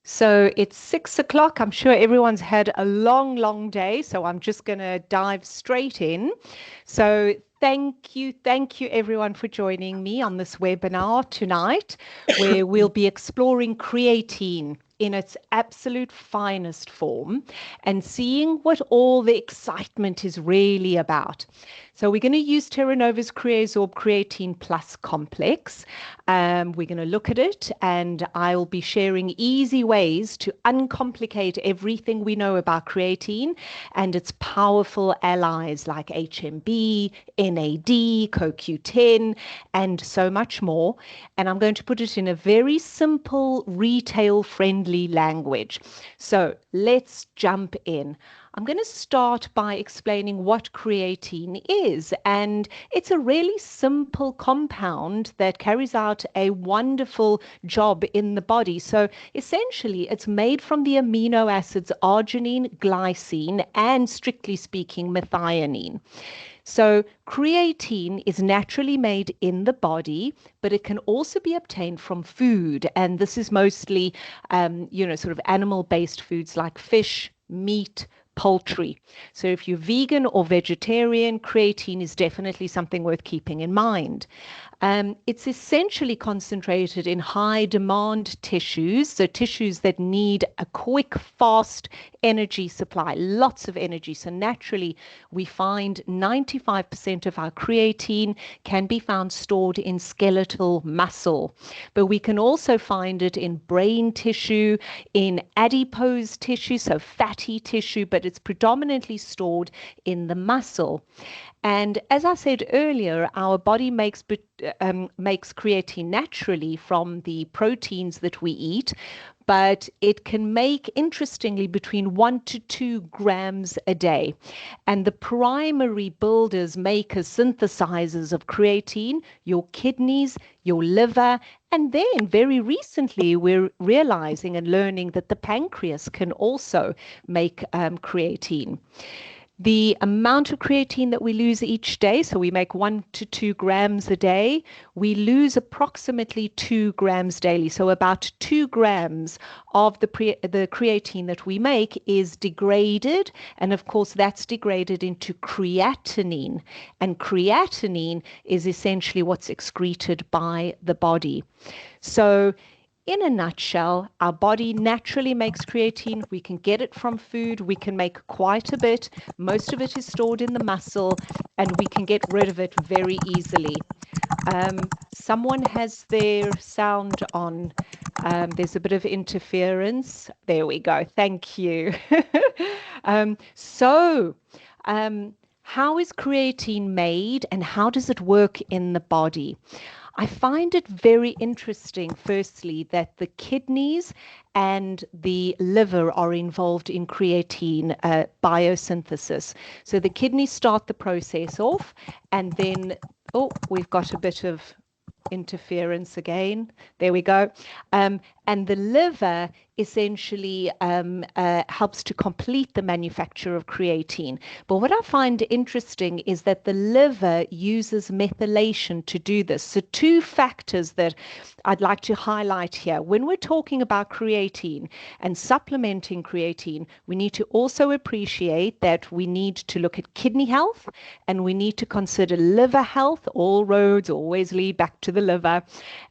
So it's 6 o'clock. I'm sure everyone's had a long, long day. So I'm just going to dive straight in. So thank you everyone for joining me on this webinar tonight, where we'll be exploring creatine in its absolute finest form and seeing what all the excitement is really about. So we're going to use Terranova's CreaXorb Creatine Plus Complex. We're going to look at it, and I'll be sharing easy ways to uncomplicate everything we know about creatine and its powerful allies like HMB, NAD, CoQ10, and so much more. And I'm going to put it in a very simple, retail-friendly language. So let's jump in. I'm going to start by explaining what creatine is, and it's a really simple compound that carries out a wonderful job in the body. So essentially, it's made from the amino acids arginine, glycine, and strictly speaking, methionine. So creatine is naturally made in the body, but it can also be obtained from food. And this is mostly, sort of animal-based foods like fish, meat, poultry. So if you're vegan or vegetarian, creatine is definitely something worth keeping in mind. It's essentially concentrated in high demand tissues, so tissues that need a quick, fast energy supply, lots of energy. So naturally, we find 95% of our creatine can be found stored in skeletal muscle, but we can also find it in brain tissue, in adipose tissue, so fatty tissue, but it's predominantly stored in the muscle. And as I said earlier, our body makes creatine naturally from the proteins that we eat, but it can make, interestingly, between 1 to 2 grams a day. And the primary builders, makers, synthesizers of creatine, your kidneys, your liver, and then very recently we're realizing and learning that the pancreas can also make creatine. The amount of creatine that we lose each day, so we make 1 to 2 grams a day, we lose approximately 2 grams daily. So about 2 grams of the creatine that we make is degraded. And of course, that's degraded into creatinine. And creatinine is essentially what's excreted by the body. So in a nutshell, our body naturally makes creatine. We can get it from food. We can make quite a bit. Most of it is stored in the muscle, and we can get rid of it very easily. Someone has their sound on. There's a bit of interference. There we go. Thank you. um, so, how is creatine made, and how does it work in the body? I find it very interesting, firstly, that the kidneys and the liver are involved in creatine biosynthesis. So the kidneys start the process off, and then, oh, we've got a bit of interference again. There we go. And the liver essentially helps to complete the manufacture of creatine. But what I find interesting is that the liver uses methylation to do this. So two factors that I'd like to highlight here. When we're talking about creatine and supplementing creatine, we need to also appreciate that we need to look at kidney health, and we need to consider liver health. All roads always lead back to the liver.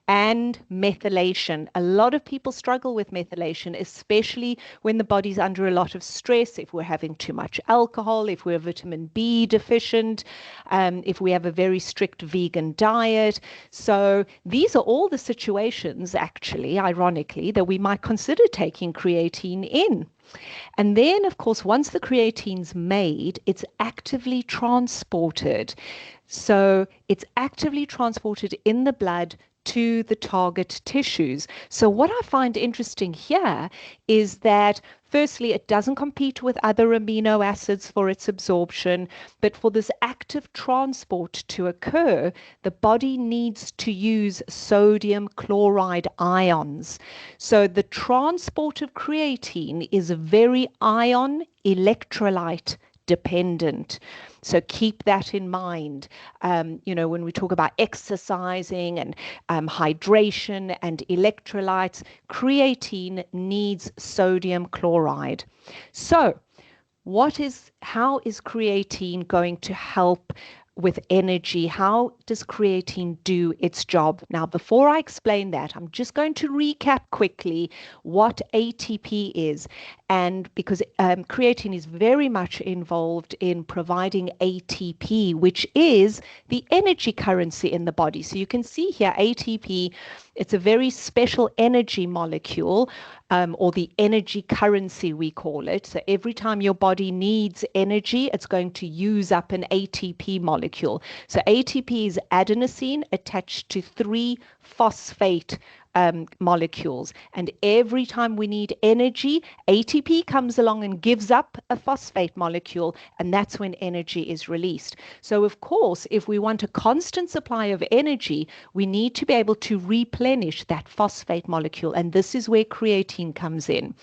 And methylation. A lot of people struggle with methylation, especially when the body's under a lot of stress, if we're having too much alcohol, if we're vitamin B deficient, if we have a very strict vegan diet. So these are all the situations, actually, ironically, that we might consider taking creatine in. And then, of course, once the creatine's made, it's actively transported. So it's actively transported in the blood to the target tissues. So what I find interesting here is that firstly, it doesn't compete with other amino acids for its absorption, but for this active transport to occur, the body needs to use sodium chloride ions. So the transport of creatine is very ion electrolyte dependent. So keep that in mind. When we talk about exercising and hydration and electrolytes, creatine needs sodium chloride. So how is creatine going to help with energy? How does creatine do its job? Now, before I explain that, I'm just going to recap quickly what ATP is. And because creatine is very much involved in providing ATP, which is the energy currency in the body. So you can see here ATP, it's a very special energy molecule, or the energy currency, we call it. So every time your body needs energy, it's going to use up an ATP molecule. So ATP is adenosine attached to 3 phosphate molecules. And every time we need energy, ATP comes along and gives up a phosphate molecule, and that's when energy is released. So, of course, if we want a constant supply of energy, we need to be able to replenish that phosphate molecule, and this is where creatine comes in.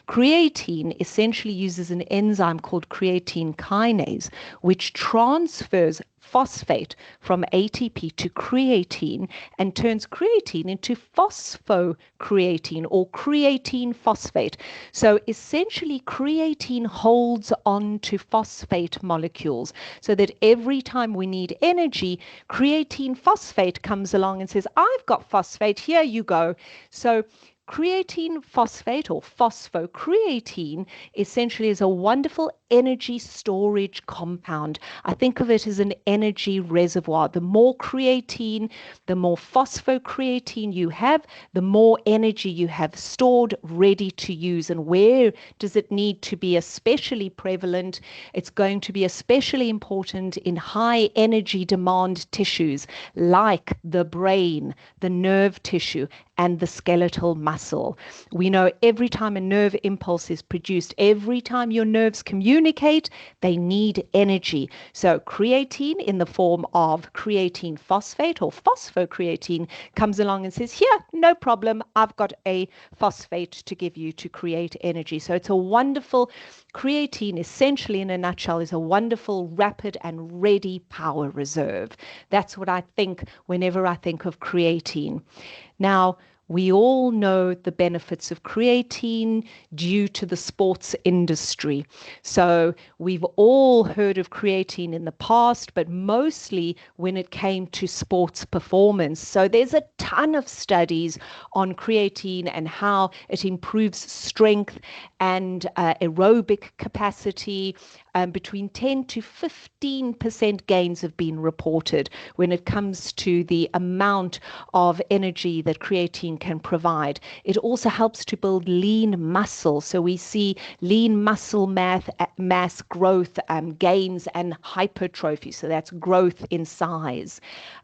Creatine essentially uses an enzyme called creatine kinase, which transfers phosphate from ATP to creatine and turns creatine into phosphocreatine or creatine phosphate. So essentially, creatine holds on to phosphate molecules so that every time we need energy, creatine phosphate comes along and says, I've got phosphate, here you go. So creatine phosphate or phosphocreatine essentially is a wonderful energy storage compound. I think of it as an energy reservoir. The more creatine, the more phosphocreatine you have, the more energy you have stored ready to use. And where does it need to be especially prevalent? It's going to be especially important in high energy demand tissues like the brain, the nerve tissue, and the skeletal muscle. We know every time a nerve impulse is produced, every time your nerves communicate, they need energy. So creatine in the form of creatine phosphate or phosphocreatine comes along and says, here, no problem, I've got a phosphate to give you to create energy. So it's a wonderful, creatine essentially in a nutshell is a wonderful, rapid and ready power reserve. That's what I think whenever I think of creatine. Now, we all know the benefits of creatine due to the sports industry. So we've all heard of creatine in the past, but mostly when it came to sports performance. So there's a ton of studies on creatine and how it improves strength and aerobic capacity. Between 10 to 15% gains have been reported when it comes to the amount of energy that creatine can provide. It also helps to build lean muscle. So we see lean muscle mass growth, gains, and hypertrophy. So that's growth in size.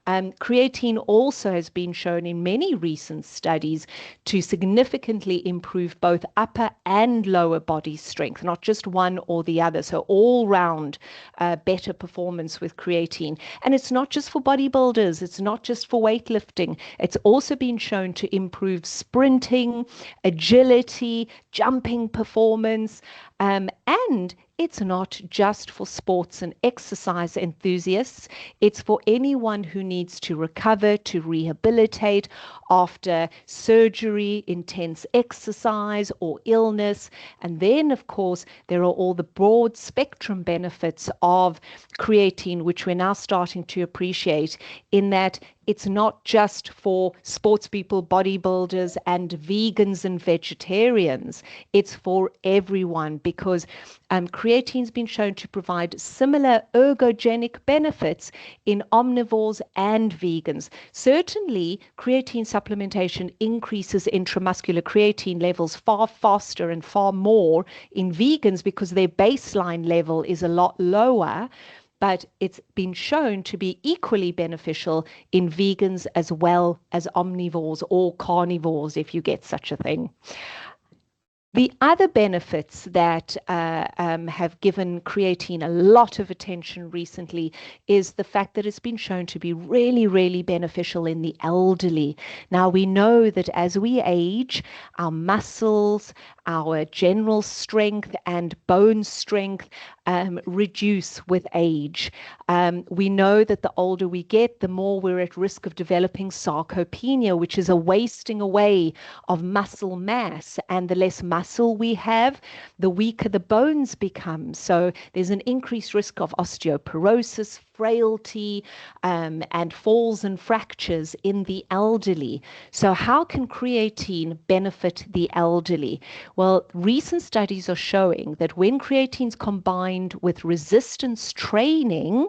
Creatine also has been shown in many recent studies to significantly improve both upper and lower body strength, not just one or the other. So all round better performance with creatine. And it's not just for bodybuilders, it's not just for weightlifting. It's also been shown to improve sprinting, agility, jumping performance, and it's not just for sports and exercise enthusiasts. It's for anyone who needs to recover, to rehabilitate after surgery, intense exercise, or illness. And then, of course, there are all the broad spectrum benefits of creatine, which we're now starting to appreciate, in that it's not just for sports people, bodybuilders, and vegans and vegetarians. It's for everyone because creatine's been shown to provide similar ergogenic benefits in omnivores and vegans. Certainly, creatine supplementation increases intramuscular creatine levels far faster and far more in vegans because their baseline level is a lot lower. But it's been shown to be equally beneficial in vegans as well as omnivores or carnivores, if you get such a thing. The other benefits that have given creatine a lot of attention recently is the fact that it's been shown to be really, really beneficial in the elderly. Now, we know that as we age, our muscles, our general strength and bone strength reduce with age. We know that the older we get, the more we're at risk of developing sarcopenia, which is a wasting away of muscle mass. And the less muscle we have, the weaker the bones become. So there's an increased risk of osteoporosis, frailty, and falls and fractures in the elderly. So how can creatine benefit the elderly? Well, recent studies are showing that when creatine's combined with resistance training,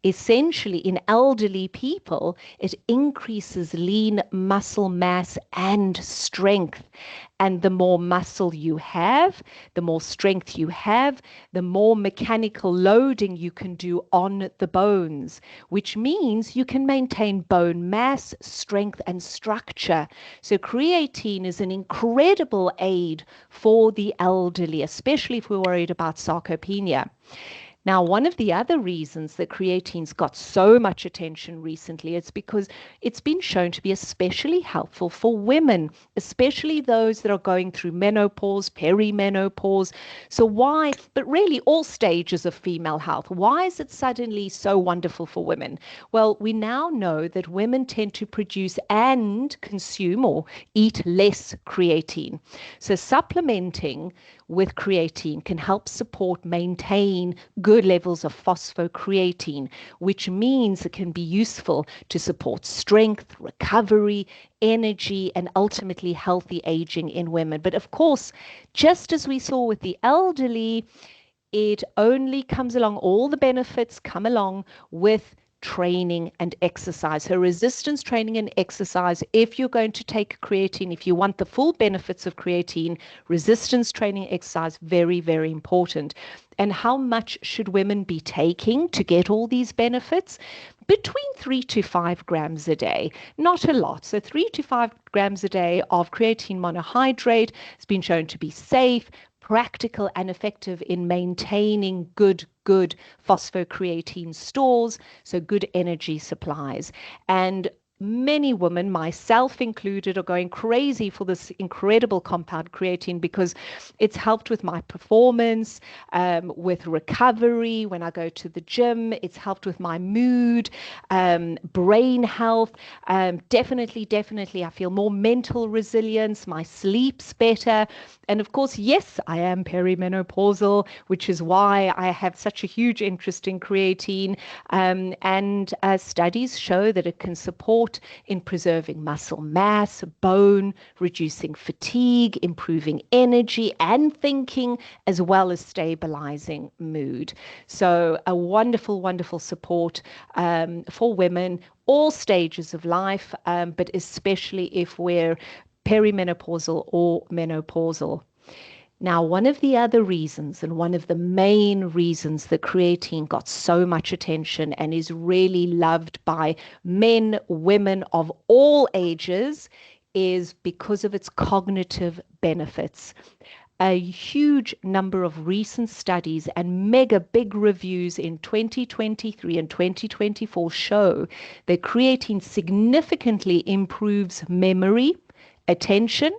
essentially in elderly people, it increases lean muscle mass and strength. And the more muscle you have, the more strength you have, the more mechanical loading you can do on the bones, which means you can maintain bone mass, strength, and structure. So creatine is an incredible aid for the elderly, especially if we're worried about sarcopenia. Now, one of the other reasons that creatine's got so much attention recently is because it's been shown to be especially helpful for women, especially those that are going through menopause, perimenopause. So why, but really all stages of female health, why is it suddenly so wonderful for women? Well, we now know that women tend to produce and consume or eat less creatine. So supplementing with creatine can help support maintain good levels of phosphocreatine, which means it can be useful to support strength, recovery, energy, and ultimately healthy aging in women. But of course, just as we saw with the elderly, it only comes along, all the benefits come along with training and exercise. So resistance training and exercise, if you're going to take creatine, if you want the full benefits of creatine, resistance training, exercise, very, very important. And how much should women be taking to get all these benefits? Between 3 to 5 grams a day, not a lot. So 3 to 5 grams a day of creatine monohydrate has been shown to be safe, practical, and effective in maintaining good phosphocreatine stores, so good energy supplies. And many women, myself included, are going crazy for this incredible compound creatine because it's helped with my performance, with recovery when I go to the gym. It's helped with my mood, brain health. Definitely, I feel more mental resilience. My sleep's better. And of course, yes, I am perimenopausal, which is why I have such a huge interest in creatine. And studies show that it can support in preserving muscle mass, bone, reducing fatigue, improving energy and thinking, as well as stabilizing mood. So a wonderful support for women, all stages of life, but especially if we're perimenopausal or menopausal. Now, one of the other reasons and one of the main reasons that creatine got so much attention and is really loved by men, women of all ages is because of its cognitive benefits. A huge number of recent studies and mega big reviews in 2023 and 2024 show that creatine significantly improves memory, attention,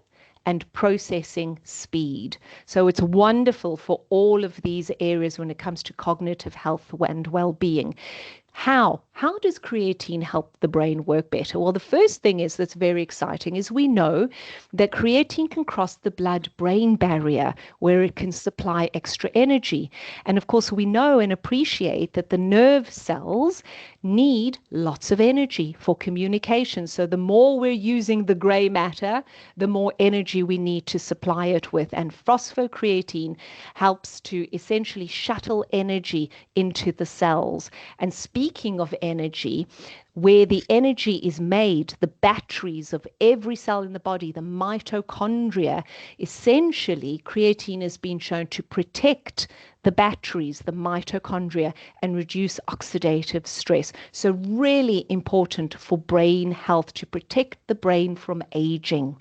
and processing speed. So it's wonderful for all of these areas when it comes to cognitive health and well-being. How does creatine help the brain work better? Well, the first thing is that's very exciting is we know that creatine can cross the blood-brain barrier where it can supply extra energy. And of course, we know and appreciate that the nerve cells need lots of energy for communication. So the more we're using the gray matter, the more energy we need to supply it with. And phosphocreatine helps to essentially shuttle energy into the cells. And speaking of energy, where the energy is made, the batteries of every cell in the body, the mitochondria, essentially creatine has been shown to protect the batteries, the mitochondria, and reduce oxidative stress. So really important for brain health, to protect the brain from aging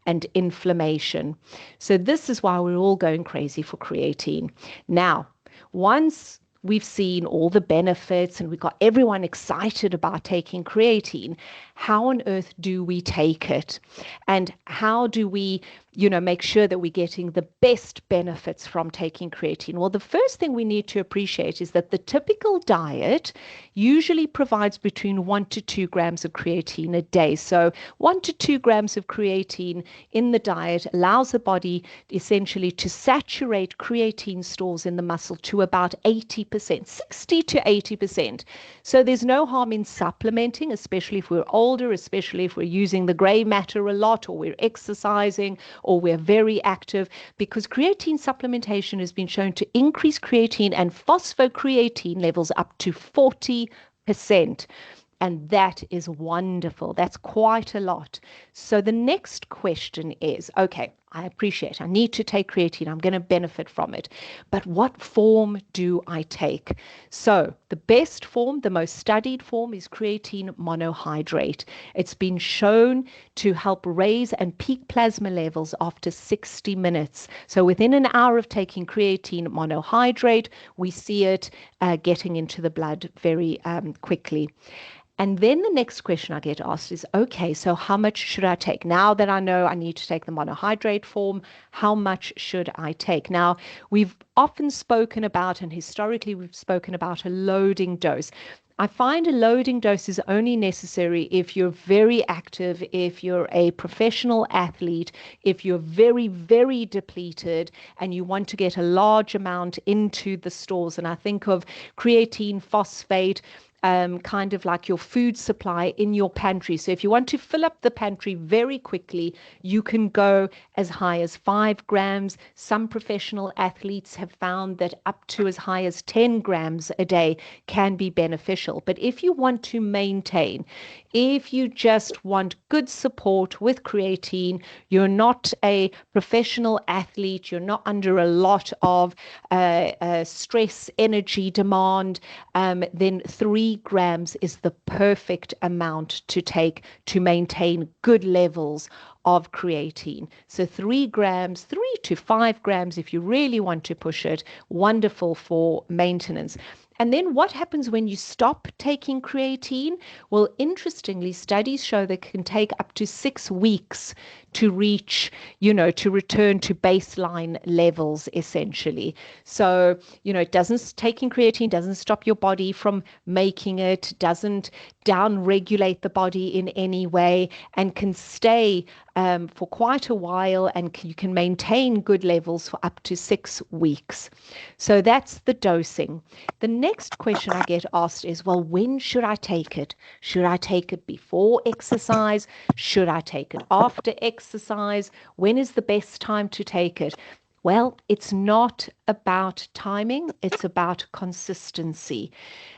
and inflammation. So this is why we're all going crazy for creatine. Now, once we've seen all the benefits and we've got everyone excited about taking creatine, how on earth do we take it? And how do we, make sure that we're getting the best benefits from taking creatine? Well, the first thing we need to appreciate is that the typical diet usually provides between 1 to 2 grams of creatine a day. So 1 to 2 grams of creatine in the diet allows the body essentially to saturate creatine stores in the muscle to about 80%, 60 to 80%. So there's no harm in supplementing, especially if we're older, especially if we're using the gray matter a lot, or we're exercising, or we're very active, because creatine supplementation has been shown to increase creatine and phosphocreatine levels up to 40%. And that is wonderful. That's quite a lot. So the next question is, okay, I appreciate, I need to take creatine. I'm going to benefit from it. But what form do I take? So the best form, the most studied form, is creatine monohydrate. It's been shown to help raise and peak plasma levels after 60 minutes. So within an hour of taking creatine monohydrate, we see it getting into the blood very quickly. And then the next question I get asked is, okay, so how much should I take? Now that I know I need to take the monohydrate form, how much should I take? Now, we've often spoken about, and historically we've spoken about, a loading dose. I find a loading dose is only necessary if you're very active, if you're a professional athlete, if you're very, very depleted and you want to get a large amount into the stores. And I think of creatine phosphate, kind of like your food supply in your pantry. So if you want to fill up the pantry very quickly, you can go as high as 5 grams. Some professional athletes have found that up to as high as 10 grams a day can be beneficial. But if you want to maintain, if you just want good support with creatine, you're not a professional athlete, you're not under a lot of stress, energy demand, then 3 grams is the perfect amount to take to maintain good levels of creatine. So 3 grams, 3 to 5 grams, if you really want to push it, wonderful for maintenance. And then what happens when you stop taking creatine? Well, interestingly, studies show that it can take up to 6 weeks to reach, to return to baseline levels, essentially. So, taking creatine doesn't stop your body from making it, doesn't down-regulate the body in any way, and can stay for quite a while, and you can maintain good levels for up to 6 weeks. So that's the dosing. The next question I get asked is, well, when should I take it? Should I take it before exercise? Should I take it after exercise? When is the best time to take it? Well, it's not about timing, it's about consistency.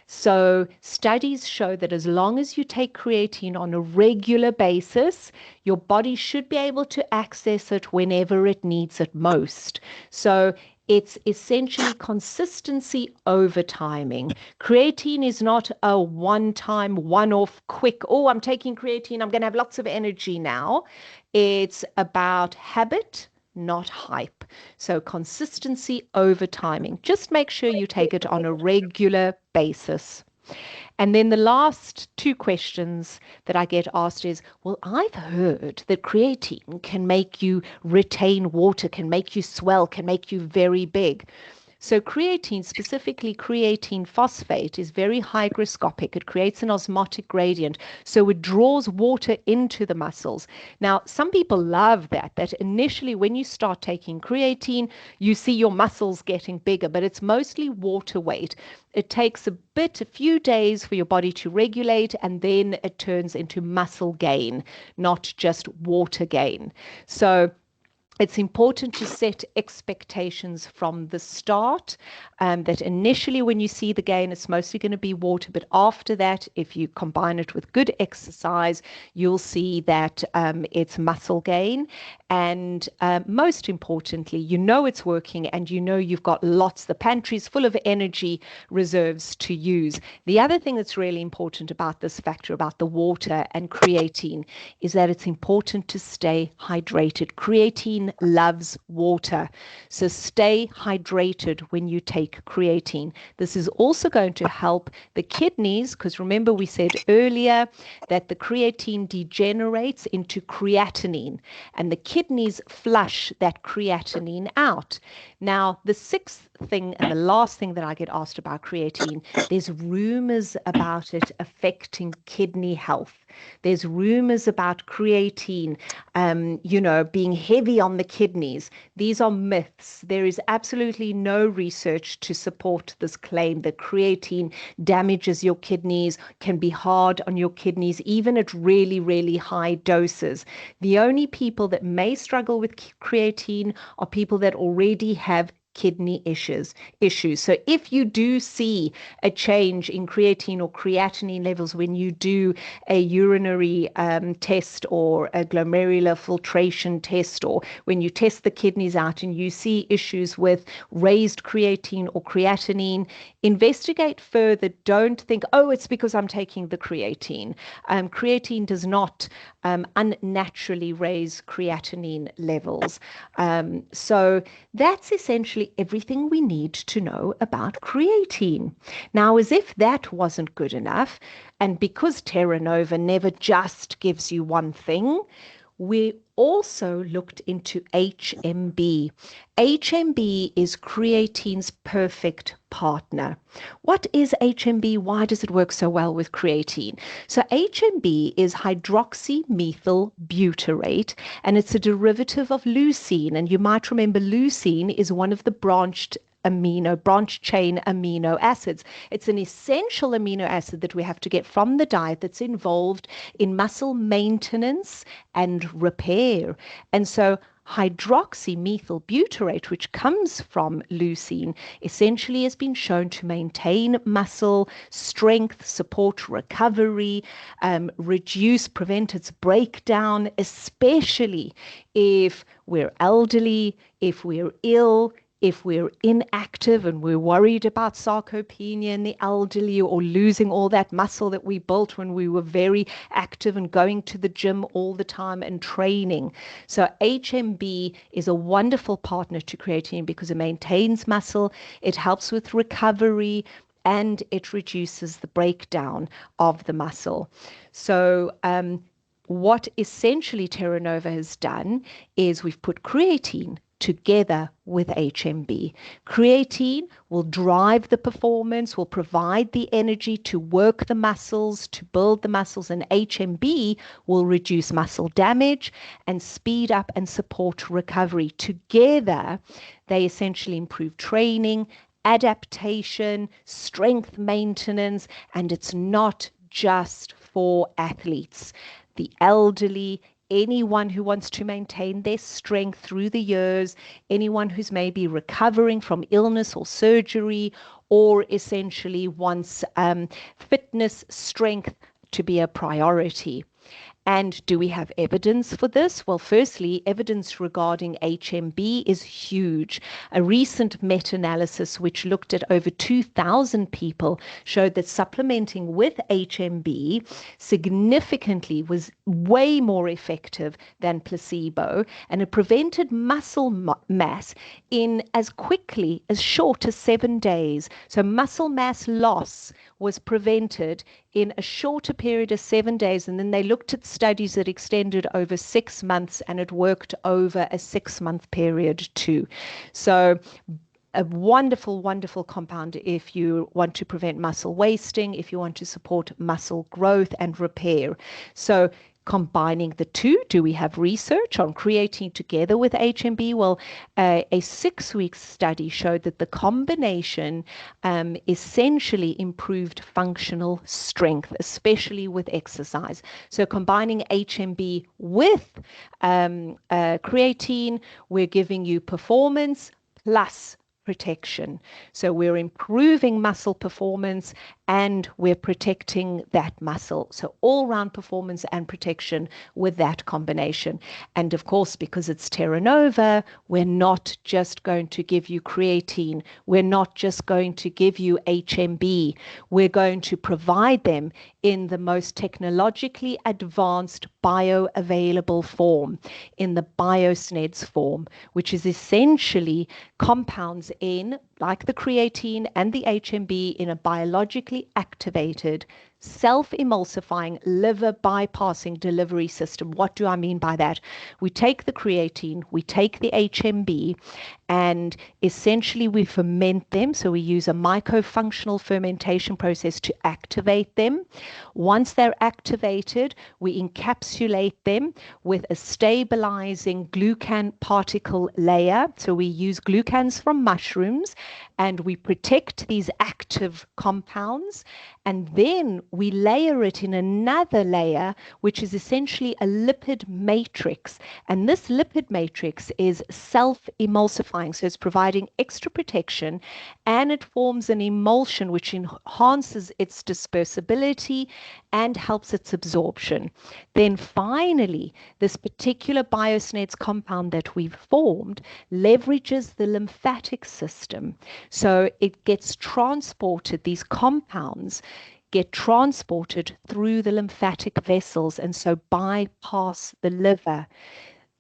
So studies show that as long as you take creatine on a regular basis, your body should be able to access it whenever it needs it most. So it's essentially consistency over timing. Creatine is not a one-time, one-off, quick, oh, I'm taking creatine, I'm going to have lots of energy now. It's about habit, not hype. So consistency over timing. Just make sure you take it on a regular basis. And then the last 2 questions that I get asked is, well, I've heard that creatine can make you retain water, can make you swell, can make you very big. So creatine, specifically creatine phosphate, is very hygroscopic. It creates an osmotic gradient, so it draws water into the muscles. Now, some people love that initially when you start taking creatine, you see your muscles getting bigger, but it's mostly water weight. It takes a few days for your body to regulate, and then it turns into muscle gain, not just water gain. So it's important to set expectations from the start, that initially when you see the gain, it's mostly going to be water. But after that, if you combine it with good exercise, you'll see that it's muscle gain. And most importantly, it's working, and you've got lots, the pantry's full of energy reserves to use. The other thing that's really important about this factor, about the water and creatine, is that it's important to stay hydrated. Creatine creatine loves water. So stay hydrated when you take creatine. This is also going to help the kidneys, because remember we said earlier that the creatine degenerates into creatinine, and the kidneys flush that creatinine out. Now, the sixth thing and the last thing that I get asked about creatine, there's rumors about it affecting kidney health. There's rumors about creatine, being heavy on the kidneys. These are myths. There is absolutely no research to support this claim that creatine damages your kidneys, can be hard on your kidneys, even at really, really high doses. The only people that may struggle with creatine are people that already have kidney issues. So if you do see a change in creatine or creatinine levels when you do a urinary test or a glomerular filtration test, or when you test the kidneys out and you see issues with raised creatine or creatinine, investigate further. Don't think, oh, it's because I'm taking the creatine. Creatine does not unnaturally raise creatinine levels. So that's essentially everything we need to know about creatine. Now, as if that wasn't good enough, and because Terranova never just gives you one thing, we also looked into HMB. HMB is creatine's perfect partner. What is HMB? Why does it work so well with creatine? So HMB is hydroxymethyl butyrate, and it's a derivative of leucine. And you might remember leucine is one of the branch chain amino acids. It's an essential amino acid that we have to get from the diet that's involved in muscle maintenance and repair. And so hydroxymethyl butyrate, which comes from leucine, essentially has been shown to maintain muscle strength, support recovery, prevent its breakdown, especially if we're elderly, if we're ill, if we're inactive and we're worried about sarcopenia in the elderly, or losing all that muscle that we built when we were very active and going to the gym all the time and training. So HMB is a wonderful partner to creatine because it maintains muscle, it helps with recovery, and it reduces the breakdown of the muscle. So what essentially Terranova has done is we've put creatine together with HMB. Creatine will drive the performance, will provide the energy to work the muscles, to build the muscles, and HMB will reduce muscle damage and speed up and support recovery. Together, they essentially improve training, adaptation, strength maintenance, and it's not just for athletes. The elderly, anyone who wants to maintain their strength through the years, anyone who's maybe recovering from illness or surgery, or essentially wants fitness, strength to be a priority. And do we have evidence for this? Well, firstly, evidence regarding HMB is huge. A recent meta-analysis which looked at over 2,000 people showed that supplementing with HMB significantly was way more effective than placebo, and it prevented muscle mass in as quickly as short as 7 days. So muscle mass loss was prevented in a shorter period of 7 days, and then they looked at studies that extended over 6 months, and it worked over a 6-month period too. So a wonderful, wonderful compound if you want to prevent muscle wasting, if you want to support muscle growth and repair. So combining the two, do we have research on creatine together with HMB? Well, a 6-week study showed that the combination essentially improved functional strength, especially with exercise. So combining HMB with creatine, we're giving you performance plus protection. So we're improving muscle performance and we're protecting that muscle. So all-round performance and protection with that combination. And of course, because it's Terranova, we're not just going to give you creatine. We're not just going to give you HMB. We're going to provide them in the most technologically advanced bioavailable form, in the BioSNEDs form, which is essentially compounds in, like the creatine and the HMB, in a biologically activated, self-emulsifying, liver bypassing delivery system. What do I mean by that? We take the creatine, we take the HMB, and essentially we ferment them. So we use a mycofunctional fermentation process to activate them. Once they're activated, we encapsulate them with a stabilizing glucan particle layer. So we use glucans from mushrooms, and we protect these active compounds, and then we layer it in another layer, which is essentially a lipid matrix. And this lipid matrix is self-emulsifying, so it's providing extra protection, and it forms an emulsion which enhances its dispersibility and helps its absorption. Then finally, this particular BioSNEDs compound that we've formed leverages the lymphatic system. So it gets transported, these compounds get transported through the lymphatic vessels, and so bypass the liver.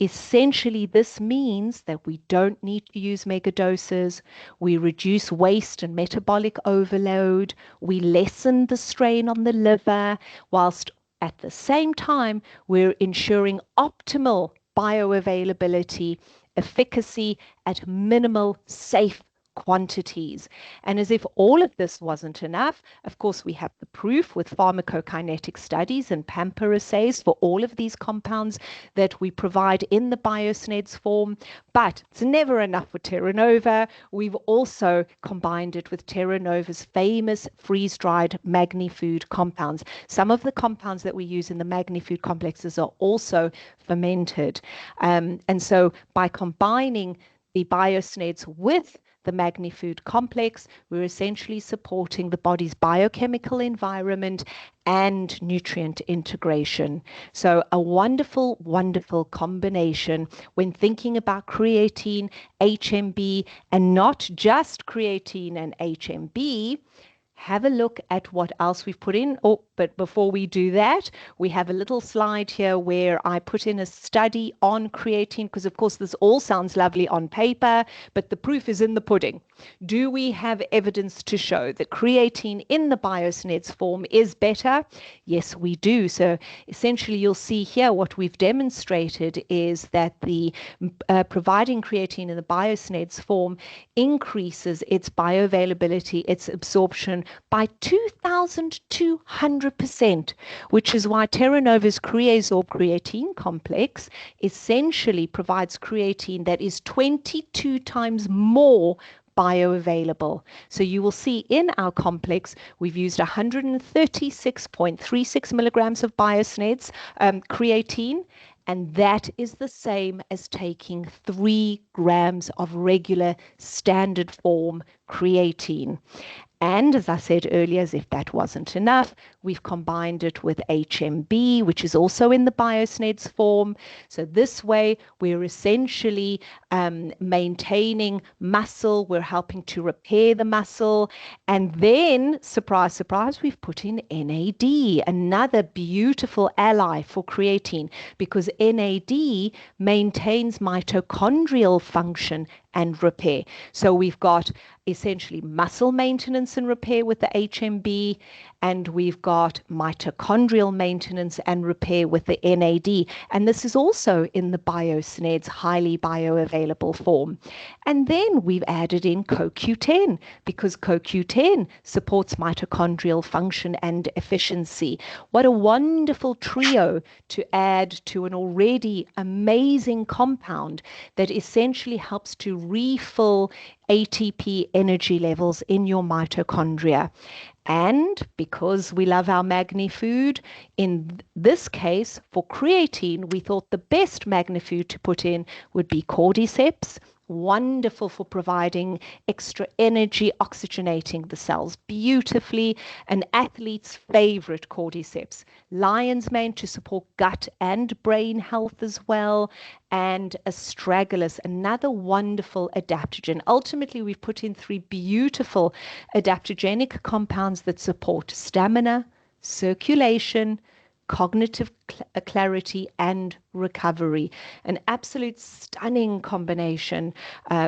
Essentially, this means that we don't need to use megadoses, we reduce waste and metabolic overload, we lessen the strain on the liver, whilst at the same time we're ensuring optimal bioavailability, efficacy at minimal, safe quantities. And as if all of this wasn't enough, of course, we have the proof with pharmacokinetic studies and pamper assays for all of these compounds that we provide in the BioSNEDs form. But it's never enough for Terranova. We've also combined it with Terranova's famous freeze-dried magni-food compounds. Some of the compounds that we use in the magni-food complexes are also fermented. And so by combining the BioSNEDs with the magni-food complex, we're essentially supporting the body's biochemical environment and nutrient integration. So a wonderful, wonderful combination when thinking about creatine, HMB, and not just creatine and HMB. Have a look at what else we've put in. Oh, but before we do that, we have a little slide here where I put in a study on creatine, because of course this all sounds lovely on paper, but the proof is in the pudding. Do we have evidence to show that creatine in the BioSNEDs form is better? Yes, we do. So essentially you'll see here what we've demonstrated is that the providing creatine in the BioSNEDs form increases its bioavailability, its absorption by 2,200%, which is why Terranova's CreaXorb creatine complex essentially provides creatine that is 22 times more bioavailable. So you will see in our complex, we've used 136.36 milligrams of BioSNEDs creatine, and that is the same as taking 3 grams of regular standard form creatine. And as I said earlier, as if that wasn't enough, we've combined it with HMB, which is also in the BioSNEDs form. So this way, we're essentially maintaining muscle. We're helping to repair the muscle. And then, surprise, surprise, we've put in NAD, another beautiful ally for creatine, because NAD maintains mitochondrial function and repair. So we've got essentially muscle maintenance and repair with the HMB, and we've got mitochondrial maintenance and repair with the NAD. And this is also in the BioSNEDs highly bioavailable form. And then we've added in CoQ10, because CoQ10 supports mitochondrial function and efficiency. What a wonderful trio to add to an already amazing compound that essentially helps to refill ATP energy levels in your mitochondria. And because we love our magni food, in this case for creatine, we thought the best magni food to put in would be Cordyceps. Wonderful for providing extra energy, oxygenating the cells beautifully. An athlete's favorite, Cordyceps. Lion's mane to support gut and brain health as well. And Astragalus, another wonderful adaptogen. Ultimately, we've put in 3 beautiful adaptogenic compounds that support stamina, circulation, cognitive clarity, and recovery. An absolute stunning combination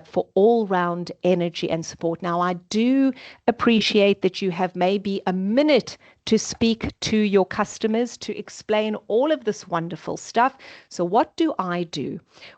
for all-round energy and support. Now, I do appreciate that you have maybe a minute to speak to your customers to explain all of this wonderful stuff. So what do?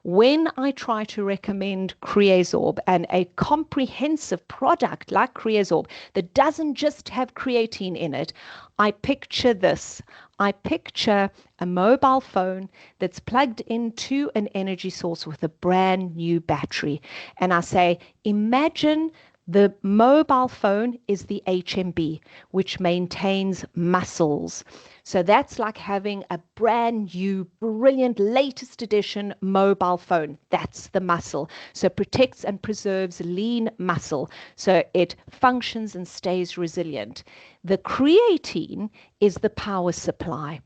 When I try to recommend CreaXorb and a comprehensive product like CreaXorb that doesn't just have creatine in it, I picture this. I picture a mobile phone that's plugged into an energy source with a brand new battery. And I say, imagine the mobile phone is the HMB, which maintains muscles. So that's like having a brand new, brilliant, latest edition mobile phone. That's the muscle. So it protects and preserves lean muscle. So it functions and stays resilient. The creatine is the power supply.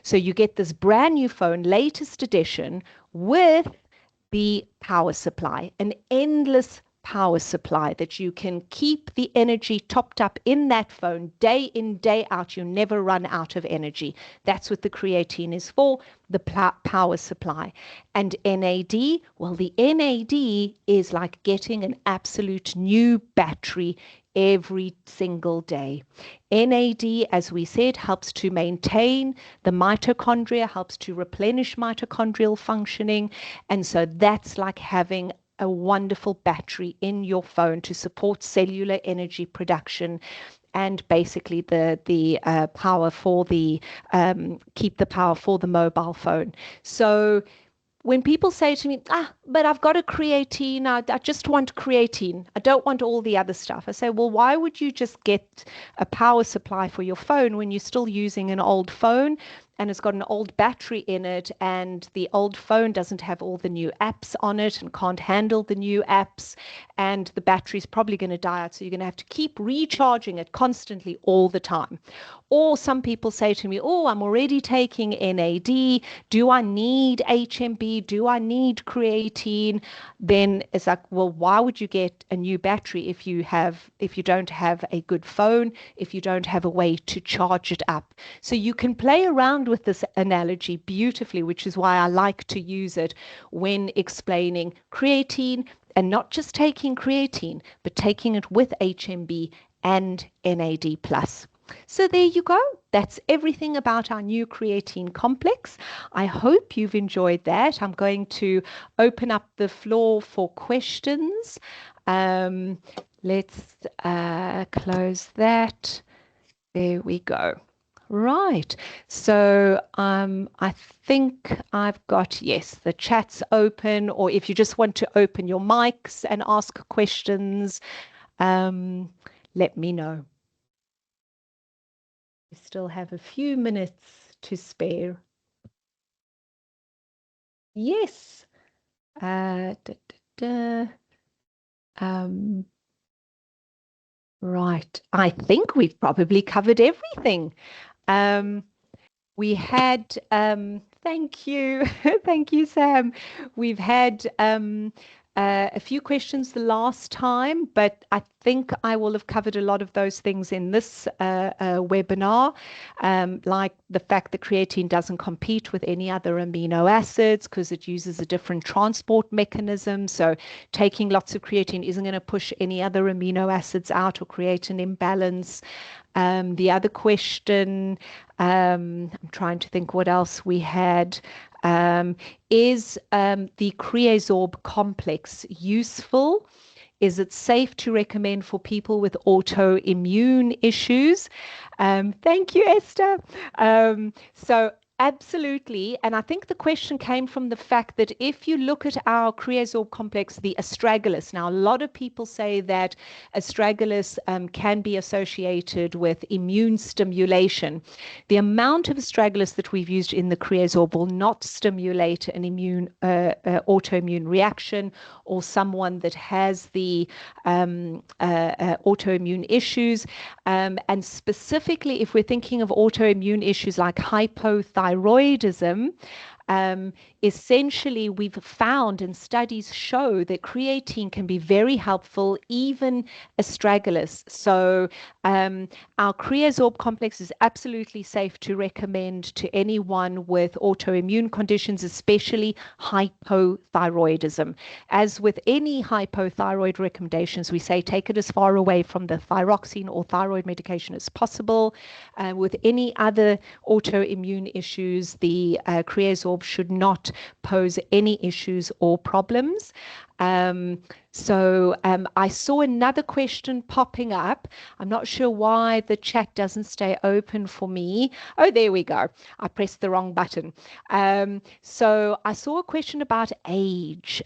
So you get this brand new phone, latest edition, with the power supply, an endless power supply that you can keep the energy topped up in that phone day in, day out. You never run out of energy. That's what the creatine is for, the power supply. And NAD, well, the NAD is like getting an absolute new battery every single day. NAD, as we said, helps to maintain the mitochondria, helps to replenish mitochondrial functioning. And so that's like having a wonderful battery in your phone to support cellular energy production and basically the power for the keep the power for the mobile phone. So when people say to me, but I've got a creatine, I just want creatine, I don't want all the other stuff. I say, well, why would you just get a power supply for your phone when you're still using an old phone and it's got an old battery in it, and the old phone doesn't have all the new apps on it and can't handle the new apps, and the battery's probably going to die out, so you're going to have to keep recharging it constantly all the time. Or some people say to me, oh, I'm already taking NAD. Do I need HMB? Do I need creatine? Then it's like, well, why would you get a new battery if you don't have a good phone, if you don't have a way to charge it up? So you can play around with this analogy beautifully, which is why I like to use it when explaining creatine, and not just taking creatine, but taking it with HMB and NAD+. So there you go. That's everything about our new creatine complex. I hope you've enjoyed that. I'm going to open up the floor for questions. Let's close that. There we go. Right. So I think I've got, yes, the chat's open, or if you just want to open your mics and ask questions, let me know. We still have a few minutes to spare. Yes. Right. I think we've probably covered everything. We had, thank you. Thank you, Sam. We've had a few questions the last time, but I think I will have covered a lot of those things in this webinar, like the fact that creatine doesn't compete with any other amino acids because it uses a different transport mechanism. So taking lots of creatine isn't going to push any other amino acids out or create an imbalance. The other question, I'm trying to think what else we had. Is the CreaXorb complex useful? Is it safe to recommend for people with autoimmune issues? Thank you, Esther. So absolutely. And I think the question came from the fact that if you look at our CreaXorb complex, the astragalus, now a lot of people say that astragalus can be associated with immune stimulation. The amount of astragalus that we've used in the CreaXorb will not stimulate an autoimmune reaction or someone that has the autoimmune issues. And specifically, if we're thinking of autoimmune issues like hypothyroidism, essentially we've found and studies show that creatine can be very helpful, even astragalus. So our CreaXorb complex is absolutely safe to recommend to anyone with autoimmune conditions, especially hypothyroidism. As with any hypothyroid recommendations, we say take it as far away from the thyroxine or thyroid medication as possible. With any other autoimmune issues, the CreaXorb should not pose any issues or problems. I saw another question popping up. I'm not sure why the chat doesn't stay open for me. Oh, there we go. I pressed the wrong button. So I saw a question about age.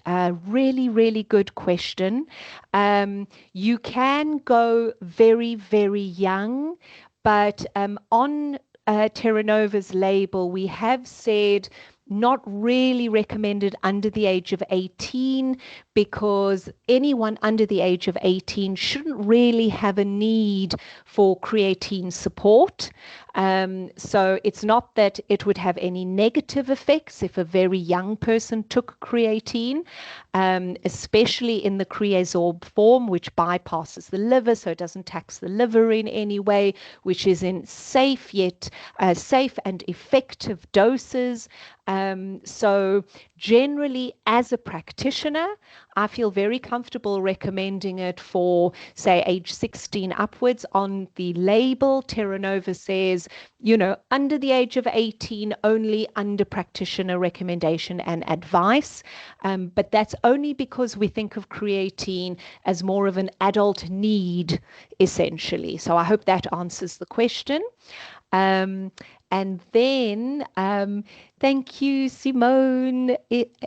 Really, really good question. You can go very, very young, but on Terranova's label, we have said not really recommended under the age of 18, because anyone under the age of 18 shouldn't really have a need for creatine support. So it's not that it would have any negative effects if a very young person took creatine, especially in the CreaXorb form, which bypasses the liver, so it doesn't tax the liver in any way, which is in safe and effective doses. So generally, as a practitioner, I feel very comfortable recommending it for, say, age 16 upwards. On the label, Terranova says, under the age of 18, only under practitioner recommendation and advice. But that's only because we think of creatine as more of an adult need, essentially. So I hope that answers the question. And then thank you, Simone,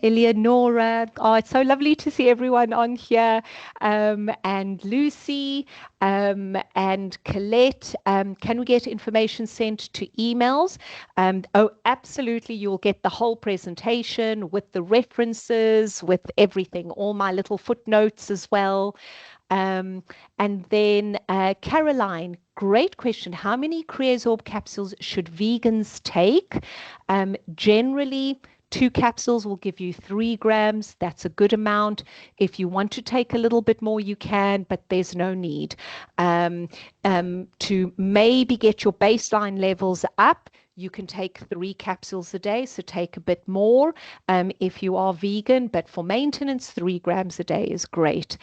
Eleonora. Oh, it's so lovely to see everyone on here. And Lucy and Colette. Can we get information sent to emails? Oh, absolutely. You'll get the whole presentation with the references, with everything, all my little footnotes as well. And then Caroline, great question. How many CreaXorb capsules should vegans take? Generally, 2 capsules will give you 3 grams. That's a good amount. If you want to take a little bit more, you can, but there's no need. To maybe get your baseline levels up, you can take 3 capsules a day, so take a bit more if you are vegan, but for maintenance, 3 grams a day is great.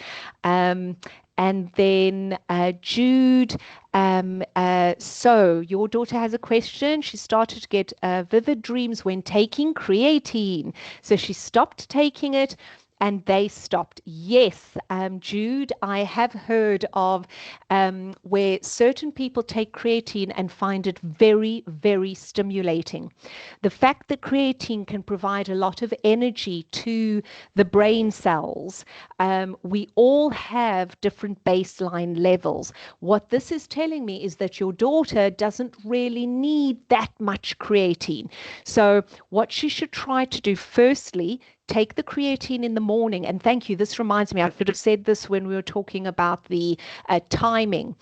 And then Jude, so your daughter has a question. She started to get vivid dreams when taking creatine. So she stopped taking it and they stopped. Yes, Jude, I have heard of where certain people take creatine and find it very, very stimulating. The fact that creatine can provide a lot of energy to the brain cells, we all have different baseline levels. What this is telling me is that your daughter doesn't really need that much creatine. So what she should try to do, firstly, take the creatine in the morning. And thank you. This reminds me, I should have said this when we were talking about the timing.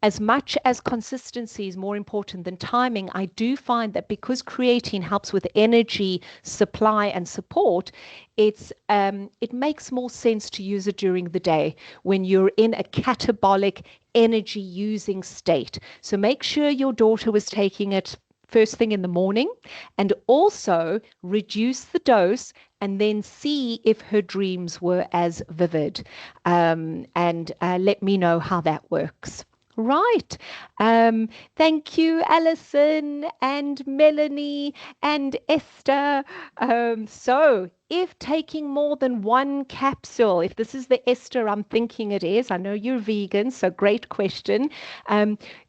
As much as consistency is more important than timing, I do find that because creatine helps with energy supply and support, it makes more sense to use it during the day when you're in a catabolic energy using state. So make sure your daughter was taking it first thing in the morning, and also reduce the dose and then see if her dreams were as vivid, and let me know how that works. Right. Thank you, Alison and Melanie and Esther. So if taking more than 1 capsule, if this is the Esther I'm thinking it is, I know you're vegan, so great question.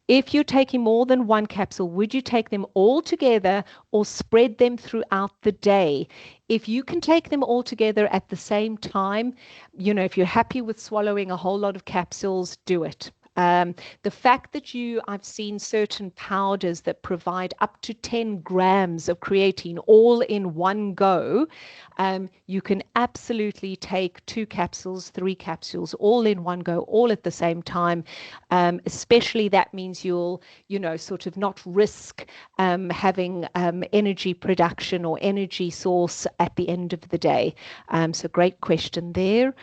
If you're taking more than 1 capsule, would you take them all together or spread them throughout the day? If you can take them all together at the same time, if you're happy with swallowing a whole lot of capsules, do it. The fact that I've seen certain powders that provide up to 10 grams of creatine all in one go. You can absolutely take 2 capsules, 3 capsules, all in one go, all at the same time. Especially that means you'll, sort of not risk having energy production or energy source at the end of the day. So great question there.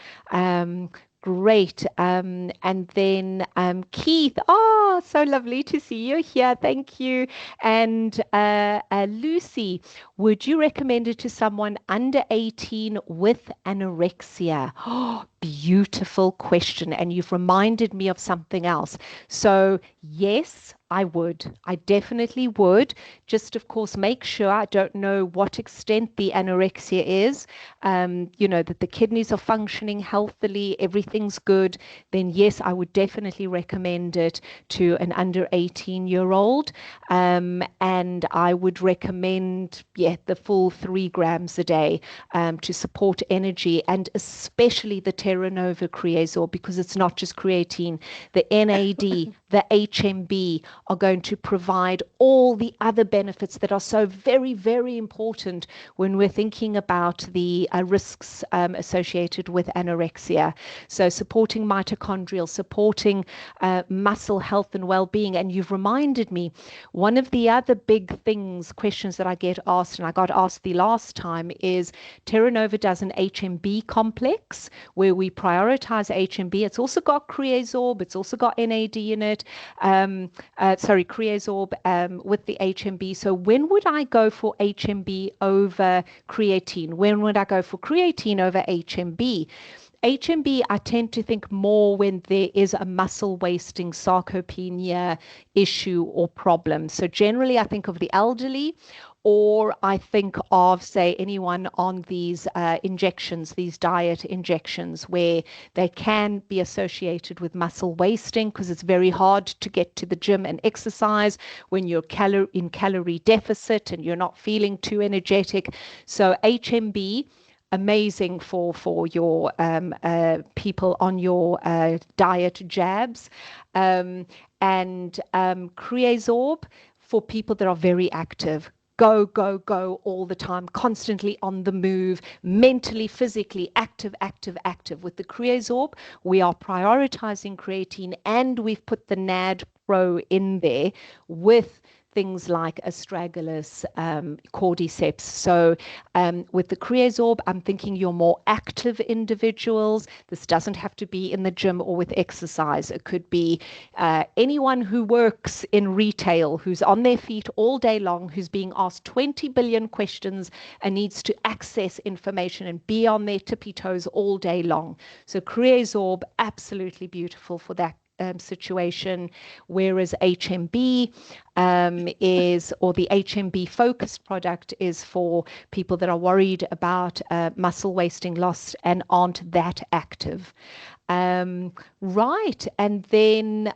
Great. And then Keith, so lovely to see you here. Thank you. And Lucy, would you recommend it to someone under 18 with anorexia? Oh, beautiful question. And you've reminded me of something else. So yes, I would. I definitely would. Just, of course, make sure, I don't know what extent the anorexia is, that the kidneys are functioning healthily, everything's good, then yes, I would definitely recommend it to an under 18-year-old. And I would recommend, the full 3 grams a day to support energy, and especially the Terranova CreaXorb, because it's not just creatine. The NAD, the HMB are going to provide all the other benefits that are so very, very important when we're thinking about the risks associated with anorexia. So supporting mitochondrial, supporting muscle health and well-being. And you've reminded me, one of the other big questions that I get asked, and I got asked the last time, is Terranova does an HMB complex where we prioritize HMB. It's also got CreaXorb, it's also got NAD in it. CreaXorb with the HMB. So when would I go for HMB over creatine? When would I go for creatine over HMB? HMB, I tend to think more when there is a muscle wasting sarcopenia issue or problem. So generally, I think of the elderly, or I think of, say, anyone on these injections, these diet injections, where they can be associated with muscle wasting because it's very hard to get to the gym and exercise when you're in calorie deficit and you're not feeling too energetic. So HMB, amazing for your people on your diet jabs, and CreaXorb for people that are very active. Go, go, go all the time, constantly on the move, mentally, physically active, active, active. With the CreaXorb, we are prioritizing creatine, and we've put the NADPro in there with things like Astragalus, Cordyceps. So with the CreaXorb, I'm thinking you're more active individuals. This doesn't have to be in the gym or with exercise. It could be anyone who works in retail, who's on their feet all day long, who's being asked 20 billion questions and needs to access information and be on their tippy toes all day long. So CreaXorb, absolutely beautiful for that situation, whereas HMB or the HMB focused product is for people that are worried about muscle wasting loss and aren't that active. Right, and then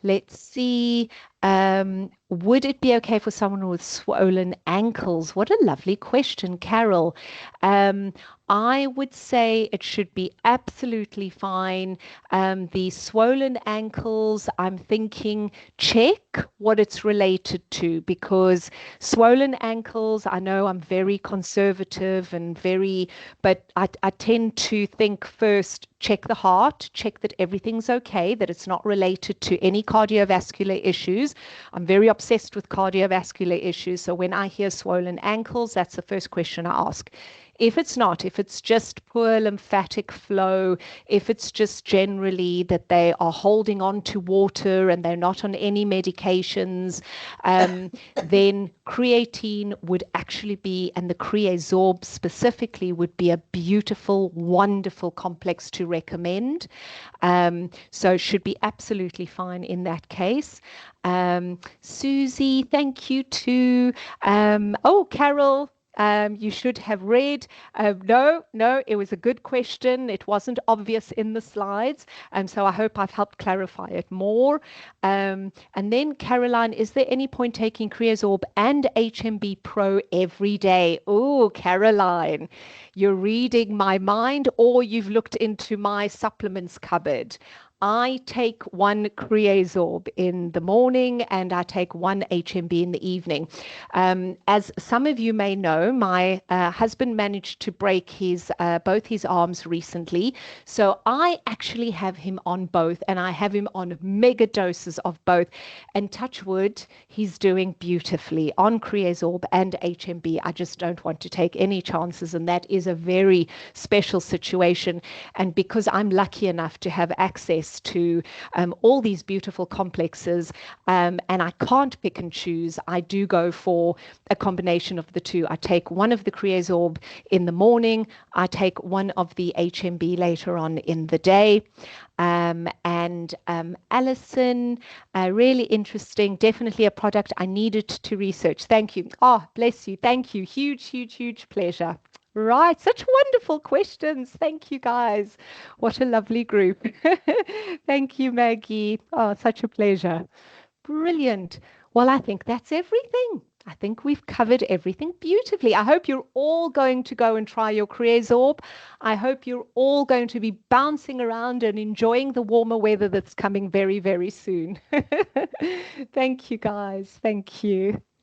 let's see. Would it be okay for someone with swollen ankles? What a lovely question, Carol. I would say it should be absolutely fine. The swollen ankles, I'm thinking check what it's related to, because swollen ankles, I know I'm very conservative and but I tend to think first, check the heart, check that everything's okay, that it's not related to any cardiovascular issues. I'm very obsessed with cardiovascular issues. So when I hear swollen ankles, that's the first question I ask. If it's not, if it's just poor lymphatic flow, if it's just generally that they are holding on to water and they're not on any medications, then creatine would actually be, and the CreaXorb specifically, would be a beautiful, wonderful complex to recommend. So should be absolutely fine in that case. Susie, thank you too. Carol, you should have read. No, it was a good question. It wasn't obvious in the slides. So I hope I've helped clarify it more. And then Caroline, is there any point taking CreaXorb and HMBPro every day? Oh, Caroline, you're reading my mind, or you've looked into my supplements cupboard. I take one CreaXorb in the morning and I take one HMB in the evening. As some of you may know, my husband managed to break his both his arms recently. So I actually have him on both, and I have him on mega doses of both. And touch wood, he's doing beautifully on CreaXorb and HMB. I just don't want to take any chances, and that is a very special situation. And because I'm lucky enough to have access to all these beautiful complexes, and I can't pick and choose, I do go for a combination of the two. I take one of the CreaXorb in the morning, I take one of the HMB later on in the day. Alison, really interesting. Definitely a product I needed to research. Thank you. Oh, bless you. Thank you. Huge, huge, huge pleasure. Right. Such wonderful questions. Thank you, guys. What a lovely group. Thank you, Maggie. Oh, such a pleasure. Brilliant. Well, I think that's everything. I think we've covered everything beautifully. I hope you're all going to go and try your CreaXorb. I hope you're all going to be bouncing around and enjoying the warmer weather that's coming very, very soon. Thank you, guys. Thank you.